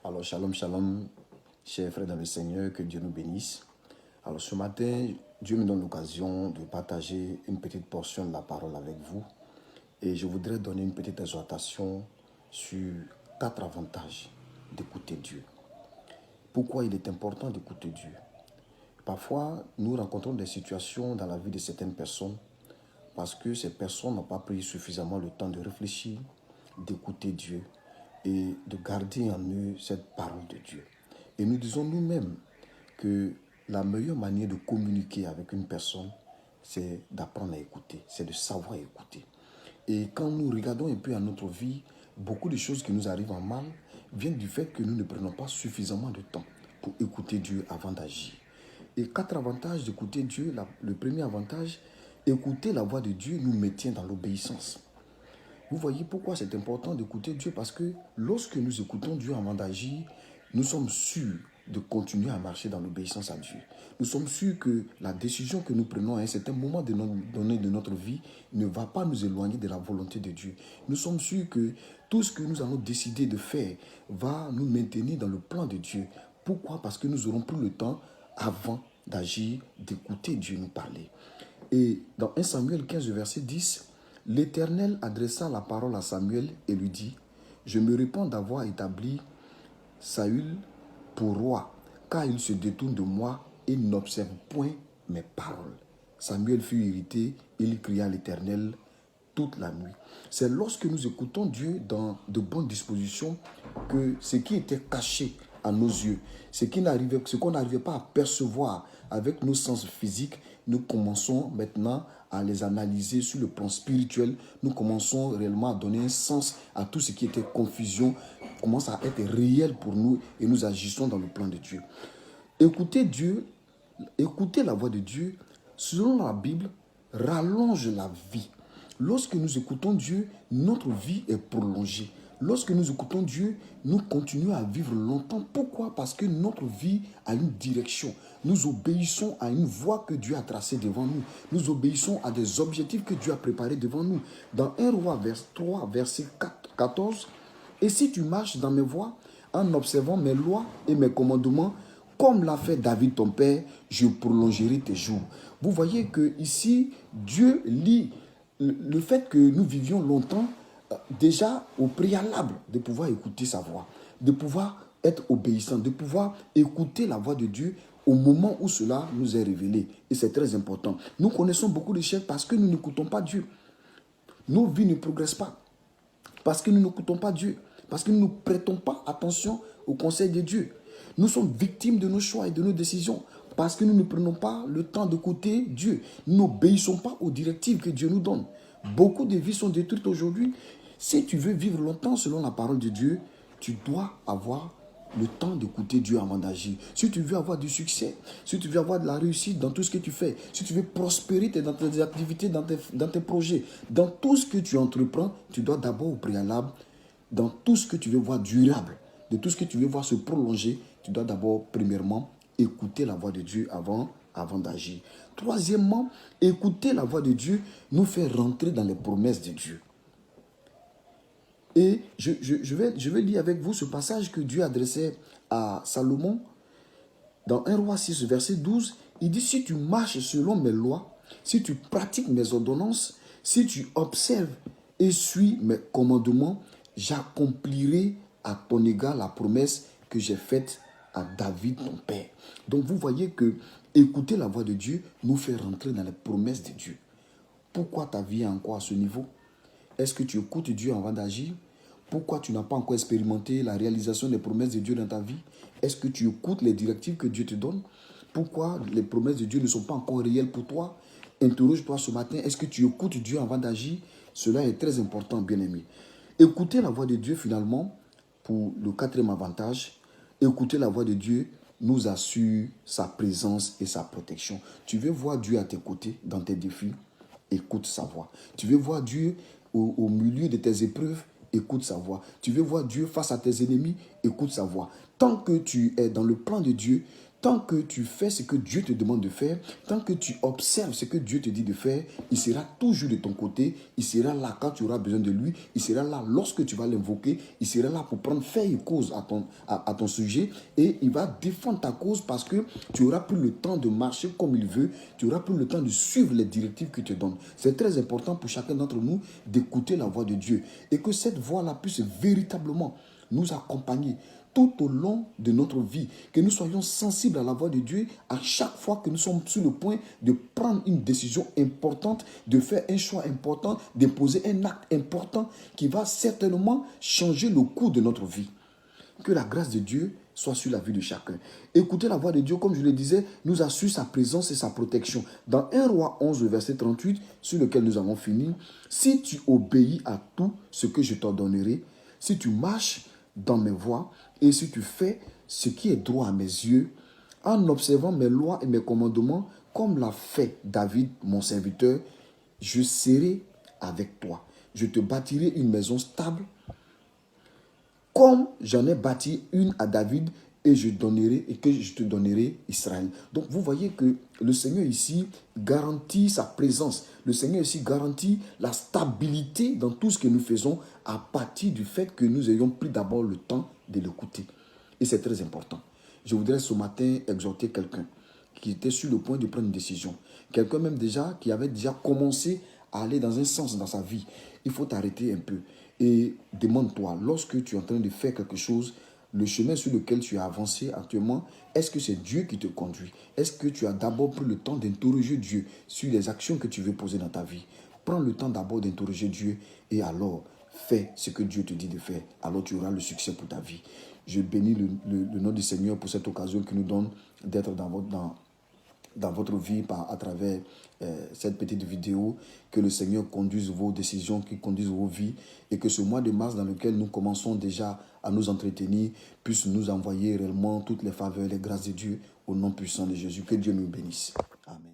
Alors, shalom, shalom, chers frères dans le Seigneur, que Dieu nous bénisse. Alors, ce matin, Dieu me donne l'occasion de partager une petite portion de la parole avec vous. Et je voudrais donner une petite exhortation sur 4 avantages d'écouter Dieu. Pourquoi il est important d'écouter Dieu? Parfois, nous rencontrons des situations dans la vie de certaines personnes parce que ces personnes n'ont pas pris suffisamment le temps de réfléchir, d'écouter Dieu et de garder en eux cette parole de Dieu. Et nous disons nous-mêmes que la meilleure manière de communiquer avec une personne, c'est d'apprendre à écouter, c'est de savoir écouter. Et quand nous regardons un peu à notre vie, beaucoup de choses qui nous arrivent en mal viennent du fait que nous ne prenons pas suffisamment de temps pour écouter Dieu avant d'agir. Et 4 avantages d'écouter Dieu. Le premier avantage, écouter la voix de Dieu nous maintient dans l'obéissance. Vous voyez pourquoi c'est important d'écouter Dieu? Parce que lorsque nous écoutons Dieu avant d'agir, nous sommes sûrs de continuer à marcher dans l'obéissance à Dieu. Nous sommes sûrs que la décision que nous prenons à un certain moment donné de notre vie ne va pas nous éloigner de la volonté de Dieu. Nous sommes sûrs que tout ce que nous allons décider de faire va nous maintenir dans le plan de Dieu. Pourquoi? Parce que nous aurons pris le temps avant d'agir, d'écouter Dieu nous parler. Et dans 1 Samuel 15, verset 10, l'Éternel adressa la parole à Samuel et lui dit: Je me répands d'avoir établi Saül pour roi, car il se détourne de moi et n'observe point mes paroles. Samuel fut irrité, il cria à l'Éternel toute la nuit. C'est lorsque nous écoutons Dieu dans de bonnes dispositions que ce qui était caché à nos yeux, ce qu'on n'arrivait pas à percevoir avec nos sens physiques, nous commençons maintenant à les analyser sur le plan spirituel. Nous commençons réellement à donner un sens à tout ce qui était confusion, commence à être réel pour nous et nous agissons dans le plan de Dieu. Écouter Dieu, écouter la voix de Dieu, selon la Bible, rallonge la vie. Lorsque nous écoutons Dieu, notre vie est prolongée. Lorsque nous écoutons Dieu, nous continuons à vivre longtemps. Pourquoi? Parce que notre vie a une direction. Nous obéissons à une voie que Dieu a tracée devant nous. Nous obéissons à des objectifs que Dieu a préparés devant nous. Dans 1 Roi 3, verset 14, « Et si tu marches dans mes voies, en observant mes lois et mes commandements, comme l'a fait David ton père, je prolongerai tes jours. » Vous voyez que ici, Dieu lit le fait que nous vivions longtemps, déjà au préalable de pouvoir écouter sa voix, de pouvoir être obéissant, de pouvoir écouter la voix de Dieu au moment où cela nous est révélé. Et c'est très important. Nous connaissons beaucoup d'échecs parce que nous n'écoutons pas Dieu. Nos vies ne progressent pas parce que nous n'écoutons pas Dieu, parce que nous ne prêtons pas attention au conseil de Dieu. Nous sommes victimes de nos choix et de nos décisions parce que nous ne prenons pas le temps d'écouter Dieu. Nous n'obéissons pas aux directives que Dieu nous donne. Beaucoup de vies sont détruites aujourd'hui. Si tu veux vivre longtemps selon la parole de Dieu, tu dois avoir le temps d'écouter Dieu avant d'agir. Si tu veux avoir du succès, si tu veux avoir de la réussite dans tout ce que tu fais, si tu veux prospérer dans tes activités, dans tes projets, dans tout ce que tu entreprends, tu dois d'abord au préalable, dans tout ce que tu veux voir durable, de tout ce que tu veux voir se prolonger, tu dois d'abord, premièrement, écouter la voix de Dieu avant d'agir. Troisièmement, écouter la voix de Dieu nous fait rentrer dans les promesses de Dieu. Et je vais lire avec vous ce passage que Dieu adressait à Salomon dans 1 Roi 6, verset 12. Il dit: si tu marches selon mes lois, si tu pratiques mes ordonnances, si tu observes et suis mes commandements, j'accomplirai à ton égard la promesse que j'ai faite à David ton père. Donc vous voyez que écouter la voix de Dieu nous fait rentrer dans les promesses de Dieu. Pourquoi ta vie est encore à ce niveau? Est-ce que tu écoutes Dieu avant d'agir? Pourquoi tu n'as pas encore expérimenté la réalisation des promesses de Dieu dans ta vie? Est-ce que tu écoutes les directives que Dieu te donne? Pourquoi les promesses de Dieu ne sont pas encore réelles pour toi? Interroge-toi ce matin, est-ce que tu écoutes Dieu avant d'agir? Cela est très important, bien-aimé. Écouter la voix de Dieu, finalement, pour le 4e avantage, écouter la voix de Dieu nous assure sa présence et sa protection. Tu veux voir Dieu à tes côtés dans tes défis? Écoute sa voix. Tu veux voir Dieu au milieu de tes épreuves? Écoute sa voix. Tu veux voir Dieu face à tes ennemis? Écoute sa voix. Tant que tu es dans le plan de Dieu, Tant que tu fais ce que Dieu te demande de faire, tant que tu observes ce que Dieu te dit de faire, il sera toujours de ton côté, il sera là quand tu auras besoin de lui, il sera là lorsque tu vas l'invoquer, il sera là pour prendre fait et cause à ton sujet et il va défendre ta cause parce que tu auras plus le temps de marcher comme il veut, tu auras plus le temps de suivre les directives qu'il te donne. C'est très important pour chacun d'entre nous d'écouter la voix de Dieu et que cette voix-là puisse véritablement nous accompagner tout au long de notre vie, que nous soyons sensibles à la voix de Dieu à chaque fois que nous sommes sur le point de prendre une décision importante, de faire un choix important, de poser un acte important qui va certainement changer le cours de notre vie. Que la grâce de Dieu soit sur la vie de chacun. Écouter la voix de Dieu, comme je le disais, nous assure sa présence et sa protection. Dans 1 Roi 11, verset 38, sur lequel nous avons fini, si tu obéis à tout ce que je t'ordonnerai, si tu marches dans mes voies et si tu fais ce qui est droit à mes yeux, en observant mes lois et mes commandements, comme l'a fait David, mon serviteur, je serai avec toi. Je te bâtirai une maison stable, comme j'en ai bâti une à David et je te donnerai Israël. Donc vous voyez que le Seigneur ici garantit sa présence. Le Seigneur ici garantit la stabilité dans tout ce que nous faisons à partir du fait que nous ayons pris d'abord le temps de l'écouter. Et c'est très important. Je voudrais ce matin exhorter quelqu'un qui était sur le point de prendre une décision. Quelqu'un même déjà qui avait déjà commencé à aller dans un sens dans sa vie. Il faut t'arrêter un peu et demande-toi, lorsque tu es en train de faire quelque chose, le chemin sur lequel tu as avancé actuellement, est-ce que c'est Dieu qui te conduit? Est-ce que tu as d'abord pris le temps d'interroger Dieu sur les actions que tu veux poser dans ta vie? Prends le temps d'abord d'interroger Dieu et alors fais ce que Dieu te dit de faire. Alors tu auras le succès pour ta vie. Je bénis le nom du Seigneur pour cette occasion qu'il nous donne d'être dans votre vie à travers cette petite vidéo. Que le Seigneur conduise vos décisions, qu'il conduise vos vies et que ce mois de mars dans lequel nous commençons déjà à nous entretenir puisse nous envoyer réellement toutes les faveurs et les grâces de Dieu au nom puissant de Jésus. Que Dieu nous bénisse. Amen.